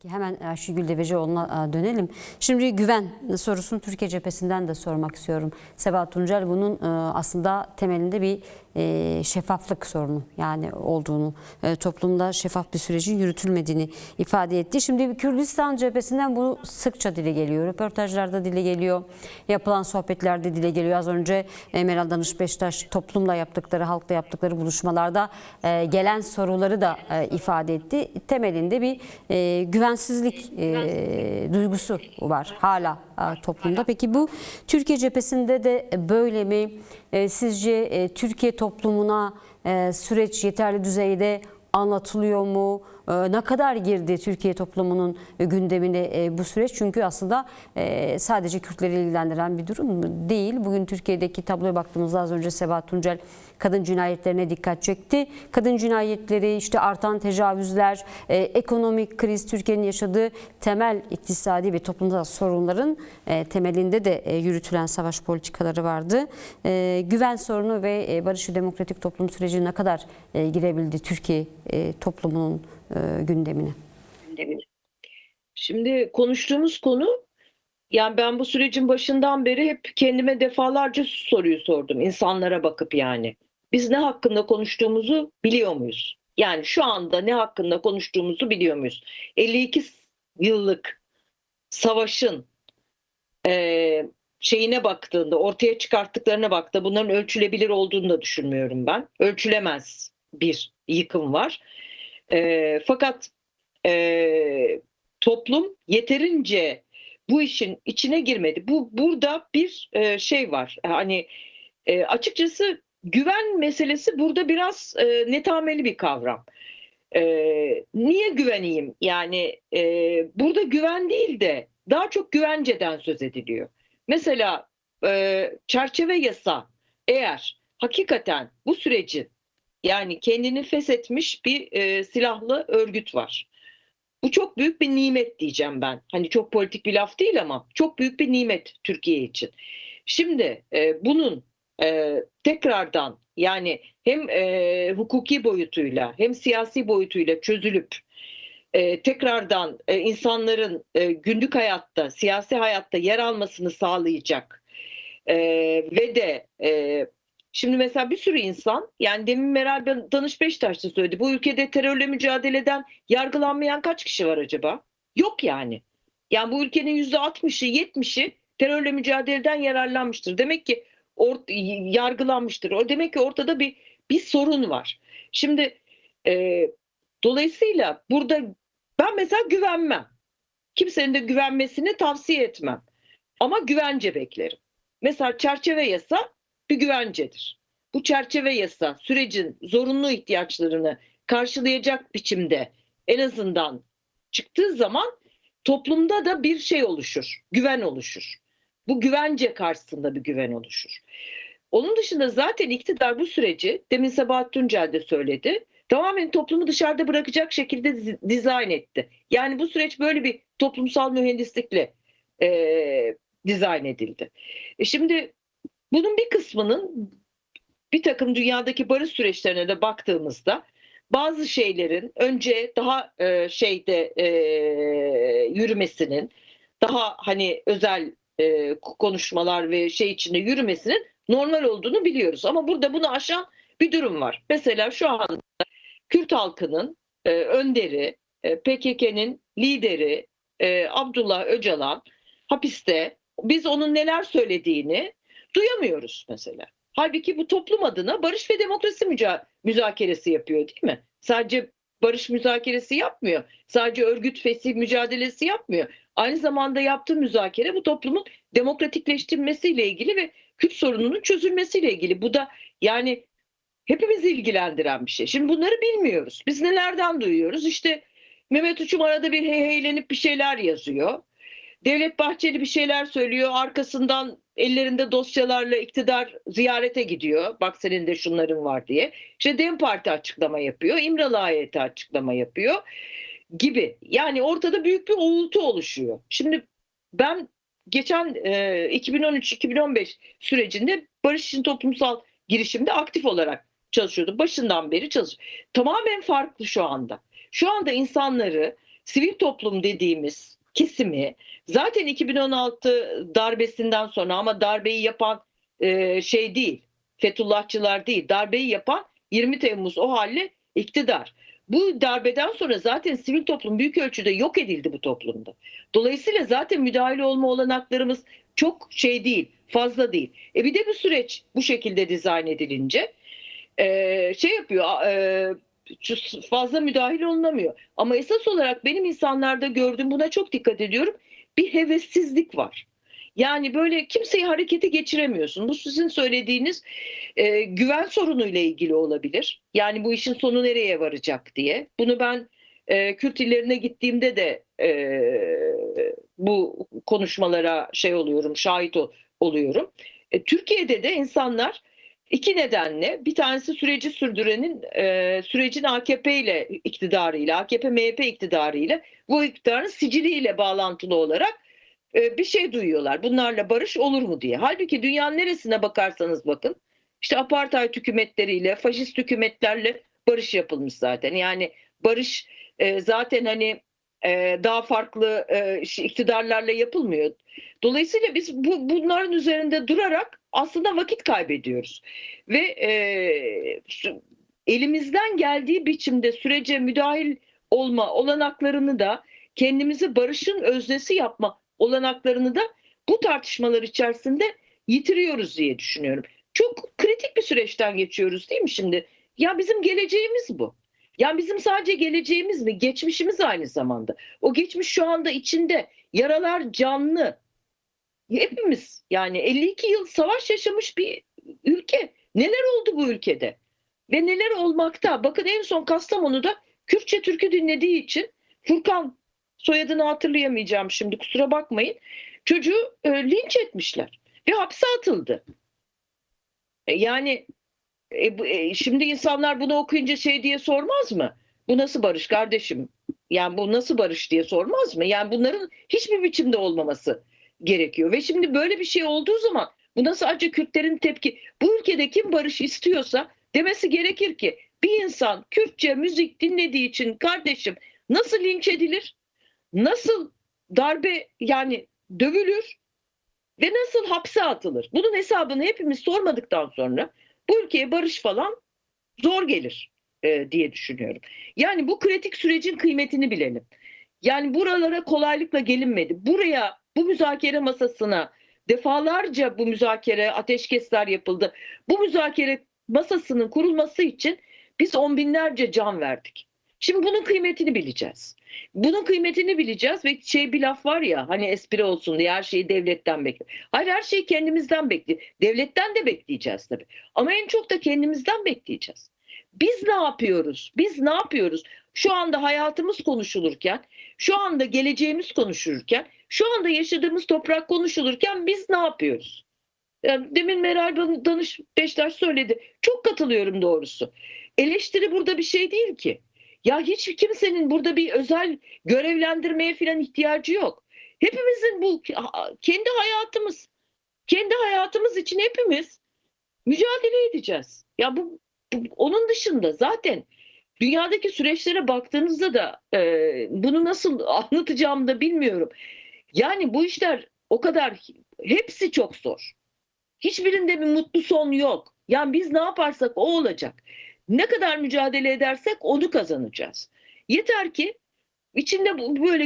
Hemen Ayşegül Devecioğlu'na dönelim. Şimdi güven sorusunu Türkiye cephesinden de sormak istiyorum. Sebahat Tuncel bunun aslında temelinde bir şeffaflık sorunu yani olduğunu, toplumda şeffaf bir sürecin yürütülmediğini ifade etti. Şimdi Kürdistan cephesinden bu sıkça dile geliyor. Röportajlarda dile geliyor. Yapılan sohbetlerde dile geliyor. Az önce Meral Danış Beştaş toplumla yaptıkları, halkla yaptıkları buluşmalarda gelen soruları da ifade etti. Temelinde bir güvensizlik duygusu var hala toplumda. Peki bu Türkiye cephesinde de böyle mi? Sizce Türkiye toplumuna süreç yeterli düzeyde anlatılıyor mu? Ne kadar girdi Türkiye toplumunun gündemine bu süreç? Çünkü aslında sadece Kürtleri ilgilendiren bir durum değil. Bugün Türkiye'deki tabloya baktığımızda az önce Sebahat Tuncel kadın cinayetlerine dikkat çekti. Kadın cinayetleri, işte artan tecavüzler, ekonomik kriz, Türkiye'nin yaşadığı temel iktisadi ve toplumsal sorunların temelinde de yürütülen savaş politikaları vardı. Güven sorunu ve barışçı demokratik toplum süreci ne kadar girebildi Türkiye toplumunun gündemine? Şimdi konuştuğumuz konu, yani ben bu sürecin başından beri hep kendime defalarca soruyu sordum insanlara bakıp yani. Biz ne hakkında konuştuğumuzu biliyor muyuz? Yani şu anda ne hakkında konuştuğumuzu biliyor muyuz? 52 yıllık savaşın şeyine baktığında, ortaya çıkarttıklarına baktığında bunların ölçülebilir olduğunu da düşünmüyorum ben. Ölçülemez bir yıkım var. Fakat toplum yeterince bu işin içine girmedi. Burada bir şey var. Hani açıkçası güven meselesi burada biraz netameli bir kavram. Niye güveneyim? Yani burada güven değil de daha çok güvenceden söz ediliyor. Mesela çerçeve yasa eğer hakikaten bu sürecin, yani kendini feshetmiş bir silahlı örgüt var. Bu çok büyük bir nimet diyeceğim ben. Hani çok politik bir laf değil ama çok büyük bir nimet Türkiye için. Şimdi bunun tekrardan, yani hem hukuki boyutuyla hem siyasi boyutuyla çözülüp tekrardan insanların günlük hayatta, siyasi hayatta yer almasını sağlayacak ve de şimdi mesela bir sürü insan, yani demin Meral Danış Beştaş da söyledi, bu ülkede terörle mücadeleden yargılanmayan kaç kişi var acaba? Yok yani. Yani bu ülkenin %60'ı 70'i terörle mücadeleden yararlanmıştır. Demek ki yargılanmıştır. O demek ki ortada bir sorun var. Şimdi dolayısıyla burada ben mesela güvenmem. Kimsenin de güvenmesini tavsiye etmem. Ama güvence beklerim. Mesela çerçeve yasa bir güvencedir. Bu çerçeve yasa sürecin zorunlu ihtiyaçlarını karşılayacak biçimde en azından çıktığı zaman toplumda da bir şey oluşur, güven oluşur. Bu güvence karşısında bir güven oluşur. Onun dışında zaten iktidar bu süreci, demin Sebahat Tuncel de söyledi, tamamen toplumu dışarıda bırakacak şekilde dizayn etti. Yani bu süreç böyle bir toplumsal mühendislikle dizayn edildi. Şimdi bunun bir kısmının bir takım dünyadaki barış süreçlerine de baktığımızda bazı şeylerin önce daha yürümesinin, daha hani özel konuşmalar ve şey içinde yürümesinin normal olduğunu biliyoruz. Ama burada bunu aşan bir durum var. Mesela şu anda Kürt halkının önderi, PKK'nın lideri Abdullah Öcalan hapiste. Biz onun neler söylediğini duyamıyoruz mesela. Halbuki bu toplum adına barış ve demokrasi müzakeresi yapıyor, değil mi? Sadece barış müzakeresi yapmıyor. Sadece örgüt fesih mücadelesi yapmıyor. Aynı zamanda yaptığı müzakere bu toplumun demokratikleştirilmesiyle ilgili ve Kürt sorununun çözülmesiyle ilgili. Bu da yani hepimizi ilgilendiren bir şey. Şimdi bunları bilmiyoruz. Biz nelerden duyuyoruz? İşte Mehmet Uçum arada bir heylenip bir şeyler yazıyor. Devlet Bahçeli bir şeyler söylüyor. Arkasından ellerinde dosyalarla iktidar ziyarete gidiyor. Bak senin de şunların var diye. İşte DEM Parti açıklama yapıyor. İmralı ayeti açıklama yapıyor gibi. Yani ortada büyük bir uğultu oluşuyor. Şimdi ben geçen 2013-2015 sürecinde Barış için Toplumsal Girişim'de aktif olarak çalışıyordum. Başından beri çalışıyorum. Tamamen farklı şu anda. Şu anda insanları sivil toplum dediğimiz kesimi zaten 2016 darbesinden sonra, ama darbeyi yapan şey değil, Fethullahçılar değil, darbeyi yapan 20 Temmuz o halle iktidar. Bu darbeden sonra zaten sivil toplum büyük ölçüde yok edildi bu toplumda. Dolayısıyla zaten müdahale olma olanaklarımız çok şey değil, fazla değil. Bir de bu süreç bu şekilde dizayn edilince şey yapıyor, fazla müdahil olunamıyor. Ama esas olarak benim insanlarda gördüğüm, buna çok dikkat ediyorum, bir hevessizlik var. Yani böyle kimseyi harekete geçiremiyorsun. Bu sizin söylediğiniz güven sorunuyla ilgili olabilir. Yani bu işin sonu nereye varacak diye. Bunu ben Kürt illerine gittiğimde de bu konuşmalara şey oluyorum, şahit oluyorum. Türkiye'de de insanlar iki nedenle, bir tanesi süreci sürdürenin sürecin AKP ile iktidarıyla, AKP-MHP iktidarıyla, bu iktidarın siciliyle bağlantılı olarak bir şey duyuyorlar. Bunlarla barış olur mu diye. Halbuki dünyanın neresine bakarsanız bakın, işte apartheid hükümetleriyle, faşist hükümetlerle barış yapılmış zaten. Yani barış zaten hani daha farklı iktidarlarla yapılmıyor. Dolayısıyla biz bunların üzerinde durarak aslında vakit kaybediyoruz. Ve elimizden geldiği biçimde sürece müdahil olma olanaklarını da, kendimizi barışın öznesi yapma olanaklarını da bu tartışmalar içerisinde yitiriyoruz diye düşünüyorum. Çok kritik bir süreçten geçiyoruz değil mi şimdi? Ya bizim geleceğimiz bu. Ya bizim sadece geleceğimiz mi? Geçmişimiz aynı zamanda. O geçmiş şu anda içinde. Yaralar canlı. Hepimiz yani 52 yıl savaş yaşamış bir ülke. Neler oldu bu ülkede? Ve neler olmakta? Bakın en son Kastamonu'da Kürtçe türkü dinlediği için Furkan, soyadını hatırlayamayacağım şimdi, kusura bakmayın, çocuğu linç etmişler ve hapse atıldı. Yani şimdi insanlar bunu okuyunca şey diye sormaz mı? Bu nasıl barış kardeşim? Yani bu nasıl barış diye sormaz mı? Yani bunların hiçbir biçimde olmaması gerekiyor. Ve şimdi böyle bir şey olduğu zaman buna sadece Kürtlerin tepki, bu ülkede kim barış istiyorsa demesi gerekir ki, bir insan Kürtçe müzik dinlediği için kardeşim nasıl linç edilir? Nasıl darbe, yani dövülür ve nasıl hapse atılır? Bunun hesabını hepimiz sormadıktan sonra bu ülkeye barış falan zor gelir diye düşünüyorum. Yani bu kritik sürecin kıymetini bilelim. Yani buralara kolaylıkla gelinmedi. Buraya, bu müzakere masasına defalarca bu müzakere, ateşkesler yapıldı. Bu müzakere masasının kurulması için biz on binlerce can verdik. Şimdi bunun kıymetini bileceğiz. Bunun kıymetini bileceğiz ve bir laf var ya, hani espri olsun diye, her şeyi devletten bekliyor. Hayır, her şeyi kendimizden bekliyor. Devletten de bekleyeceğiz tabii. Ama en çok da kendimizden bekleyeceğiz. Biz ne yapıyoruz? Biz ne yapıyoruz? Şu anda hayatımız konuşulurken, şu anda geleceğimiz konuşulurken, şu anda yaşadığımız toprak konuşulurken biz ne yapıyoruz? Yani demin Meral Beştaş söyledi. Çok katılıyorum doğrusu. Eleştiri burada bir şey değil ki. Ya hiç kimsenin burada bir özel görevlendirmeye falan ihtiyacı yok. Hepimizin bu kendi hayatımız için hepimiz mücadele edeceğiz. Ya onun dışında zaten dünyadaki süreçlere baktığınızda da bunu nasıl anlatacağımı da bilmiyorum. Yani bu işler o kadar, hepsi çok zor. Hiçbirinde bir mutlu son yok. Yani biz ne yaparsak o olacak. Ne kadar mücadele edersek onu kazanacağız. Yeter ki içinde böyle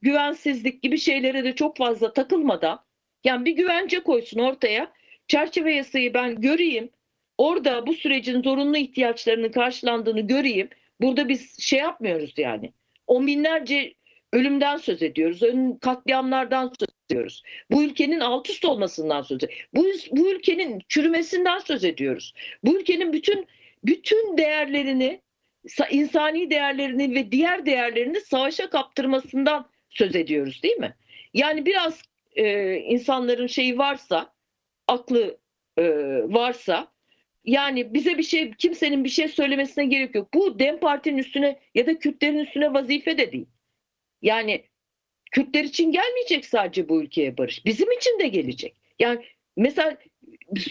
güvensizlik gibi şeylere de çok fazla takılmadan, yani bir güvence koysun ortaya. Çerçeve yasayı ben göreyim. Orada bu sürecin zorunlu ihtiyaçlarının karşılandığını göreyim. Burada biz şey yapmıyoruz yani. On binlerce ölümden söz ediyoruz. Katliamlardan söz ediyoruz. Bu ülkenin alt üst olmasından söz ediyoruz. Bu ülkenin çürümesinden söz ediyoruz. Bu ülkenin bütün değerlerini, insani değerlerini ve diğer değerlerini savaşa kaptırmasından söz ediyoruz değil mi? Yani biraz insanların şeyi varsa, aklı varsa, yani bize kimsenin bir şey söylemesine gerek yok. Bu DEM Parti'nin üstüne ya da Kürtlerin üstüne vazife de değil. Yani Kürtler için gelmeyecek sadece bu ülkeye barış. Bizim için de gelecek. Yani mesela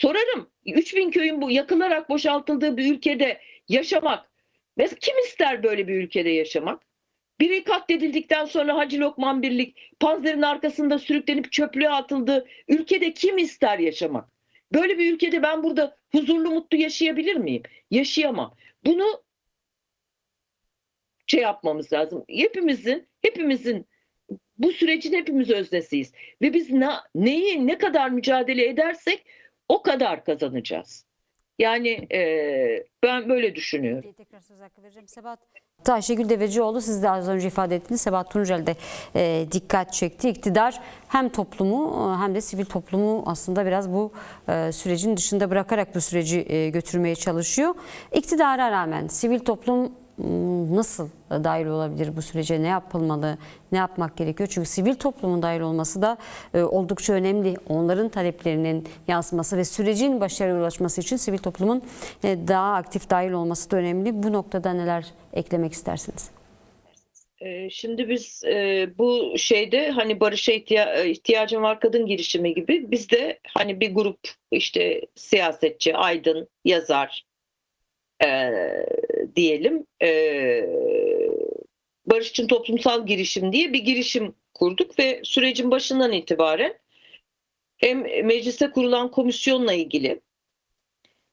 sorarım, 3000 köyün bu yakılarak boşaltıldığı bir ülkede yaşamak. Mesela kim ister böyle bir ülkede yaşamak? Biri katledildikten sonra Hacı Lokman Birlik panzerin arkasında sürüklenip çöplüğe atıldı. Ülkede kim ister yaşamak? Böyle bir ülkede ben burada huzurlu mutlu yaşayabilir miyim? Yaşayamam. Bunu yapmamız lazım. Hepimizin bu sürecin hepimiz öznesiyiz. Ve biz neyi ne kadar mücadele edersek o kadar kazanacağız. Yani ben böyle düşünüyorum. Tekrar söz hakkı vereceğim. Ayşegül Devecioğlu, siz de az önce ifade ettiniz. Sebahat Tuncel de dikkat çekti. İktidar hem toplumu hem de sivil toplumu aslında biraz bu sürecin dışında bırakarak bu süreci götürmeye çalışıyor. İktidara rağmen sivil toplum nasıl dahil olabilir bu sürece? Ne yapılmalı? Ne yapmak gerekiyor? Çünkü sivil toplumun dahil olması da oldukça önemli. Onların taleplerinin yansıması ve sürecin başarıya ulaşması için sivil toplumun daha aktif dahil olması da önemli. Bu noktada neler eklemek istersiniz? Şimdi biz bu şeyde hani barışa ihtiyacım var kadın girişimi gibi biz de hani bir grup işte siyasetçi, aydın, yazar diyelim Barış için Toplumsal Girişim diye bir girişim kurduk ve sürecin başından itibaren hem mecliste kurulan komisyonla ilgili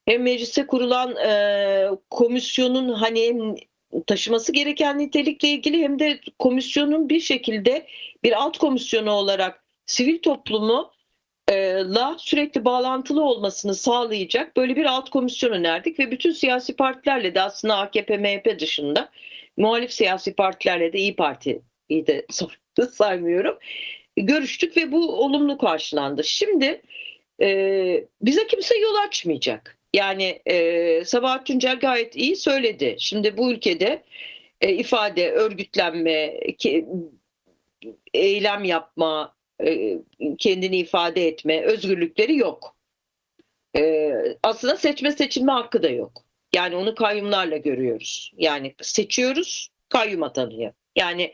hem mecliste kurulan komisyonun hani hem taşıması gereken nitelikle ilgili hem de komisyonun bir şekilde bir alt komisyonu olarak sivil toplumu sürekli bağlantılı olmasını sağlayacak böyle bir alt komisyon önerdik ve bütün siyasi partilerle de aslında AKP, MHP dışında muhalif siyasi partilerle de İYİ Parti'yi de saymıyorum. Görüştük ve bu olumlu karşılandı. Şimdi bize kimse yol açmayacak. Yani Sabahat Tuncel gayet iyi söyledi. Şimdi bu ülkede ifade, örgütlenme, eylem yapma, kendini ifade etme özgürlükleri yok. Aslında seçme seçilme hakkı da yok. Yani onu kayyumlarla görüyoruz. Yani seçiyoruz, kayyum atanıyor. Yani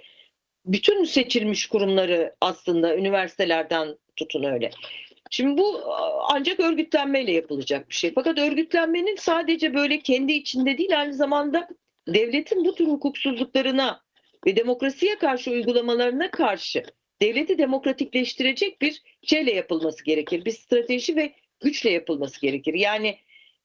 bütün seçilmiş kurumları aslında üniversitelerden tutun öyle. Şimdi bu ancak örgütlenmeyle yapılacak bir şey. Fakat örgütlenmenin sadece böyle kendi içinde değil aynı zamanda devletin bu tür hukuksuzluklarına ve demokrasiye karşı uygulamalarına karşı devleti demokratikleştirecek bir şeyle yapılması gerekir. Bir strateji ve güçle yapılması gerekir. Yani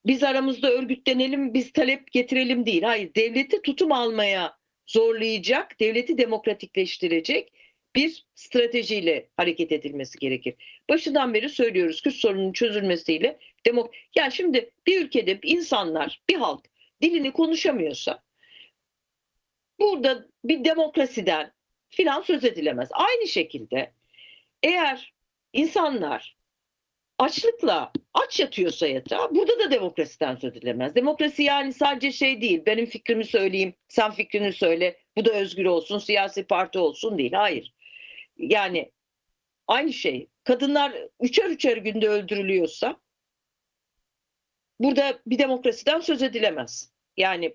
biz aramızda örgütlenelim, biz talep getirelim değil. Hayır, devleti tutum almaya zorlayacak, devleti demokratikleştirecek bir stratejiyle hareket edilmesi gerekir. Başından beri söylüyoruz Kürt sorununun çözülmesiyle yani şimdi bir ülkede insanlar, bir halk dilini konuşamıyorsa burada bir demokrasiden filan söz edilemez. Aynı şekilde eğer insanlar açlıkla aç yatıyorsa yatağa burada da demokrasiden söz edilemez. Demokrasi yani sadece şey değil, benim fikrimi söyleyeyim, sen fikrini söyle, bu da özgür olsun, siyasi parti olsun değil. Hayır. Yani aynı şey. Kadınlar üçer günde öldürülüyorsa burada bir demokrasiden söz edilemez. Yani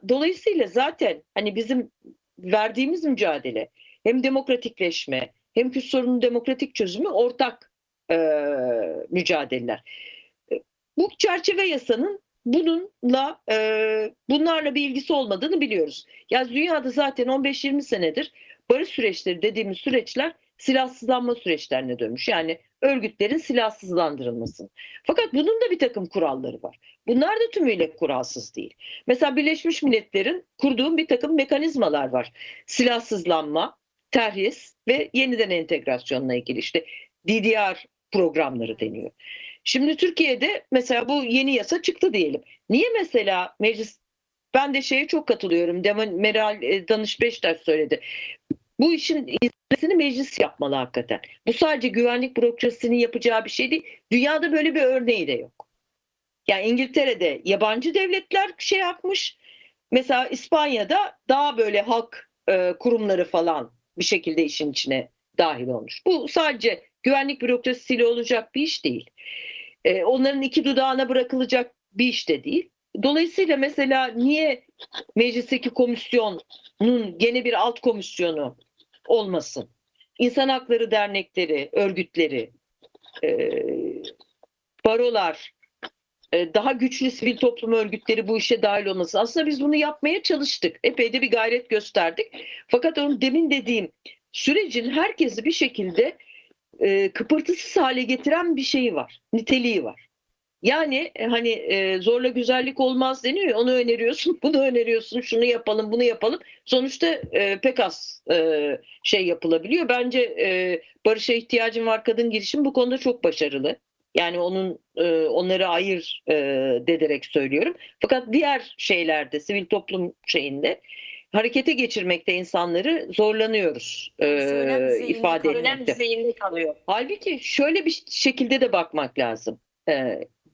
dolayısıyla zaten hani bizim verdiğimiz mücadele hem demokratikleşme hem Kürt sorunun demokratik çözümü ortak mücadeleler. Bu çerçeve yasanın bunlarla bir ilgisi olmadığını biliyoruz. Ya dünyada zaten 15-20 senedir barış süreçleri dediğimiz süreçler silahsızlanma süreçlerine dönmüş. Yani örgütlerin silahsızlandırılması. Fakat bunun da bir takım kuralları var. Bunlar da tümüyle kuralsız değil. Mesela Birleşmiş Milletler'in kurduğu bir takım mekanizmalar var. Silahsızlanma, terhis ve yeniden entegrasyonla ilgili işte DDR programları deniyor. Şimdi Türkiye'de mesela bu yeni yasa çıktı diyelim. Niye mesela meclis, ben de şeye çok katılıyorum. Demin Meral Danış Beştaş söyledi. Bu işin izlemesini meclis yapmalı hakikaten. Bu sadece güvenlik bürokrasisinin yapacağı bir şey değil. Dünyada böyle bir örneği de yok. Yani İngiltere'de yabancı devletler şey yapmış. Mesela İspanya'da daha böyle halk kurumları falan bir şekilde işin içine dahil olmuş. Bu sadece güvenlik bürokrasisiyle olacak bir iş değil. Onların iki dudağına bırakılacak bir iş de değil. Dolayısıyla mesela niye meclisteki komisyonun gene bir alt komisyonu olmasın? İnsan hakları dernekleri, örgütleri, barolar, daha güçlü sivil toplum örgütleri bu işe dahil olması. Aslında biz bunu yapmaya çalıştık. Epey de bir gayret gösterdik. Fakat onun demin dediğim sürecin herkesi bir şekilde kıpırtısız hale getiren bir şeyi var. Niteliği var. Yani hani zorla güzellik olmaz deniyor ya, onu öneriyorsun, bunu öneriyorsun, şunu yapalım, bunu yapalım. Sonuçta pek az şey yapılabiliyor. Bence barışa ihtiyacım var kadın girişimi bu konuda çok başarılı. Yani onları ayır dederek söylüyorum. Fakat diğer şeylerde, sivil toplum şeyinde harekete geçirmekte insanları zorlanıyoruz Söylem düzeyinde ifade kalıyor. etmekte. Halbuki şöyle bir şekilde de bakmak lazım.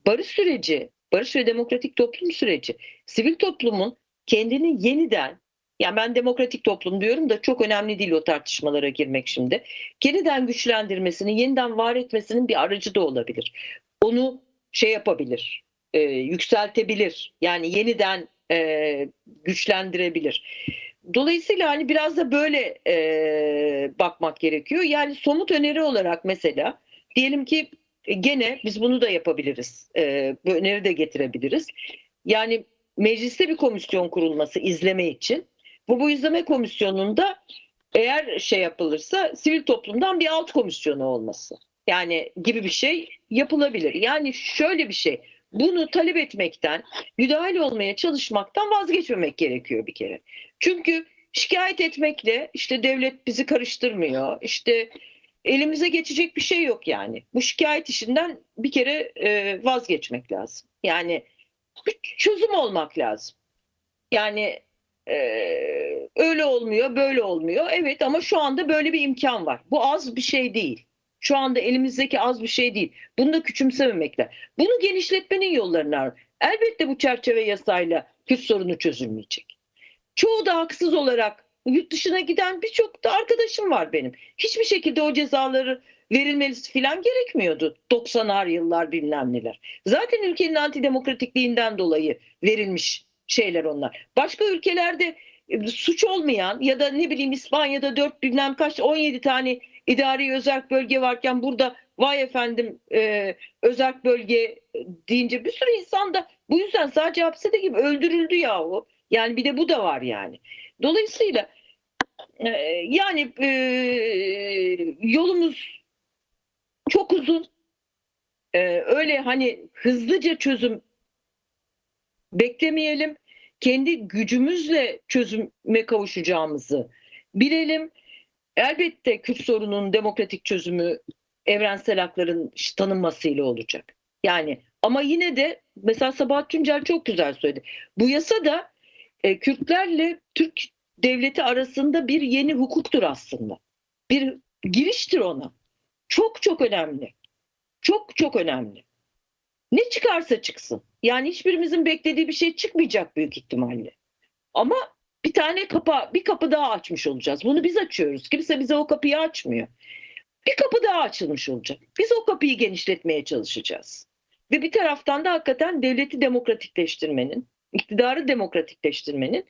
Barış süreci, barış ve demokratik toplum süreci, sivil toplumun kendini yeniden, yani ben demokratik toplum diyorum da çok önemli değil o tartışmalara girmek şimdi, yeniden güçlendirmesini, yeniden var etmesinin bir aracı da olabilir. Onu şey yapabilir, yükseltebilir, yani yeniden güçlendirebilir. Dolayısıyla hani biraz da böyle bakmak gerekiyor. Yani somut öneri olarak mesela diyelim ki gene biz bunu da yapabiliriz. Bu öneri de getirebiliriz. Yani mecliste bir komisyon kurulması izleme için. Bu izleme komisyonunda eğer şey yapılırsa sivil toplumdan bir alt komisyonu olması. Yani gibi bir şey yapılabilir. Yani şöyle bir şey. Bunu talep etmekten, müdahale olmaya çalışmaktan vazgeçmemek gerekiyor bir kere. Çünkü şikayet etmekle işte devlet bizi karıştırmıyor, işte elimize geçecek bir şey yok yani. Bu şikayet işinden bir kere vazgeçmek lazım. Yani bir çözüm olmak lazım. Yani e, öyle olmuyor, böyle olmuyor. Evet ama şu anda böyle bir imkan var. Bu az bir şey değil. Şu anda elimizdeki az bir şey değil. Bunu da küçümsememekle. Bunu genişletmenin yollarını var. Elbette bu çerçeve yasayla Kürt sorunu çözülmeyecek. Çoğu da haksız olarak yurt dışına giden birçok da arkadaşım var benim. Hiçbir şekilde o cezaları verilmesi falan gerekmiyordu. 90'lar yıllar bilmem neler. Zaten ülkenin antidemokratikliğinden dolayı verilmiş şeyler onlar. Başka ülkelerde suç olmayan ya da ne bileyim İspanya'da 4 bilmem kaç 17 tane idari özerk bölge varken burada vay efendim özerk bölge deyince bir sürü insan da bu yüzden sadece hapsede gibi öldürüldü yahu. Yani bir de bu da var yani. Dolayısıyla yani yolumuz çok uzun. Öyle hani hızlıca çözüm beklemeyelim. Kendi gücümüzle çözüme kavuşacağımızı bilelim. Elbette Kürt sorununun demokratik çözümü evrensel hakların tanınmasıyla olacak. Yani ama yine de mesela Sabahat Tuncel çok güzel söyledi. Bu yasa da Kürtlerle Türk devleti arasında bir yeni hukuktur aslında. Bir giriştir ona. Çok çok önemli. Çok çok önemli. Ne çıkarsa çıksın. Yani hiçbirimizin beklediği bir şey çıkmayacak büyük ihtimalle. Ama bir kapı daha açmış olacağız. Bunu biz açıyoruz. Kimse bize o kapıyı açmıyor. Bir kapı daha açılmış olacak. Biz o kapıyı genişletmeye çalışacağız. Ve bir taraftan da hakikaten devleti demokratikleştirmenin, iktidarı demokratikleştirmenin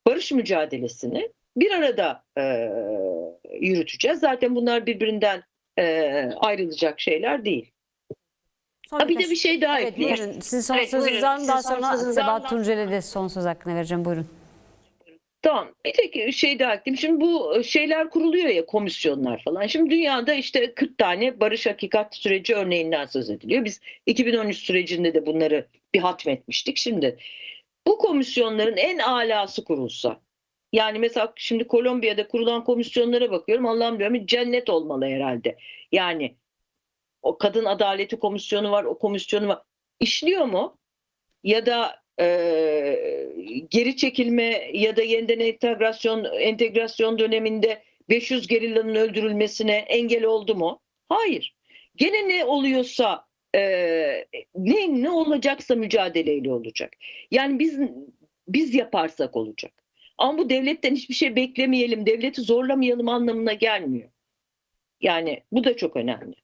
barış mücadelesini bir arada yürüteceğiz. Zaten bunlar birbirinden ayrılacak şeyler değil. Son Bir de bir şey daha Evet, ekleyeyim. buyurun. Sizin son sözünüz var mı? Daha sonra Sebahat Tuncel'e de son söz hakkını vereceğim. Buyurun. Tamam. Bir tek şey daha ekleyeyim. Şimdi bu şeyler kuruluyor ya, komisyonlar falan. Şimdi dünyada işte 40 tane barış hakikat süreci örneğinden söz ediliyor. Biz 2013 sürecinde de bunları bir hatmetmiştik. Şimdi bu komisyonların en alası kurulsa, yani mesela şimdi Kolombiya'da kurulan komisyonlara bakıyorum. Allah'ım diyorum bir cennet olmalı herhalde. Yani o kadın adaleti komisyonu var, o komisyonu var. İşliyor mu? Ya da geri çekilme ya da yeniden entegrasyon döneminde 500 gerillanın öldürülmesine engel oldu mu? Hayır. Gene ne oluyorsa ne olacaksa mücadeleyle olacak. Yani biz yaparsak olacak. Ama bu devletten hiçbir şey beklemeyelim, devleti zorlamayalım anlamına gelmiyor. Yani bu da çok önemli.